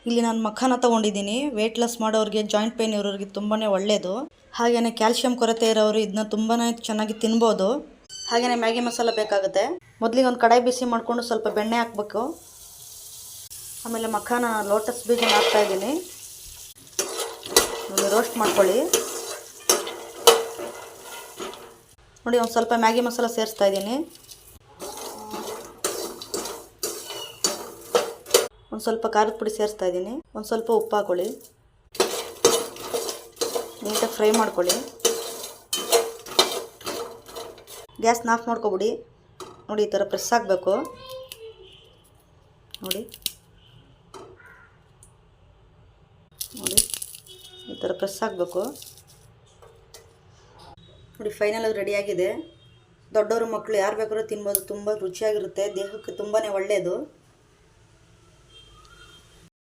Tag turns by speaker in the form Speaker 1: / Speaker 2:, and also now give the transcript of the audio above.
Speaker 1: ಇಲ್ಲಿ ನಾನು ಮಖಾನ ತೊಗೊಂಡಿದ್ದೀನಿ. ವೆಯ್ಟ್ ಲಾಸ್ ಮಾಡೋರಿಗೆ, ಜಾಯಿಂಟ್ ಪೇನ್ ಇರೋರಿಗೆ ತುಂಬಾ ಒಳ್ಳೆಯದು. ಹಾಗೆಯೇ ಕ್ಯಾಲ್ಶಿಯಂ ಕೊರತೆ ಇರೋರು ಇದನ್ನ ತುಂಬಾ ಚೆನ್ನಾಗಿ ತಿನ್ಬೋದು. ಹಾಗೆಯೇ ಮ್ಯಾಗಿ ಮಸಾಲ ಬೇಕಾಗುತ್ತೆ. ಮೊದಲಿಗೆ ಒಂದು ಕಡಾಯಿ ಬಿಸಿ ಮಾಡಿಕೊಂಡು ಸ್ವಲ್ಪ ಬೆಣ್ಣೆ ಹಾಕಬೇಕು. ಆಮೇಲೆ ಮಖಾನ ಲೋಟಸ್ ಬೀಜನ ಹಾಕ್ತಾಯಿದ್ದೀನಿ. ರೋಸ್ಟ್ ಮಾಡ್ಕೊಳ್ಳಿ. ನೋಡಿ, ಒಂದು ಸ್ವಲ್ಪ ಮ್ಯಾಗಿ ಮಸಾಲ ಸೇರಿಸ್ತಾ ಇದ್ದೀನಿ. ಒಂದು ಸ್ವಲ್ಪ ಖಾರದ ಪುಡಿ ಸೇರಿಸ್ತಾ ಇದ್ದೀನಿ. ಒಂದು ಸ್ವಲ್ಪ ಉಪ್ಪು ಹಾಕೊಳ್ಳಿ. ನೀಟಾಗಿ ಫ್ರೈ ಮಾಡ್ಕೊಳ್ಳಿ. ಗ್ಯಾಸ್ನ ಆಫ್ ಮಾಡ್ಕೊಬಿಡಿ. ನೋಡಿ, ಈ ಥರ ಪ್ರೆಸ್ ಆಗಬೇಕು. ನೋಡಿ ನೋಡಿ ಈ ಥರ ಪ್ರೆಸ್ ಆಗಬೇಕು. ನೋಡಿ, ಫೈನಲ್ ಅದು ರೆಡಿಯಾಗಿದೆ. ದೊಡ್ಡವರು ಮಕ್ಕಳು ಯಾರು ಬೇಕಾದ್ರೂ ತಿನ್ಬೋದು. ತುಂಬ ರುಚಿಯಾಗಿರುತ್ತೆ, ದೇಹಕ್ಕೆ ತುಂಬಾ ಒಳ್ಳೆಯದು.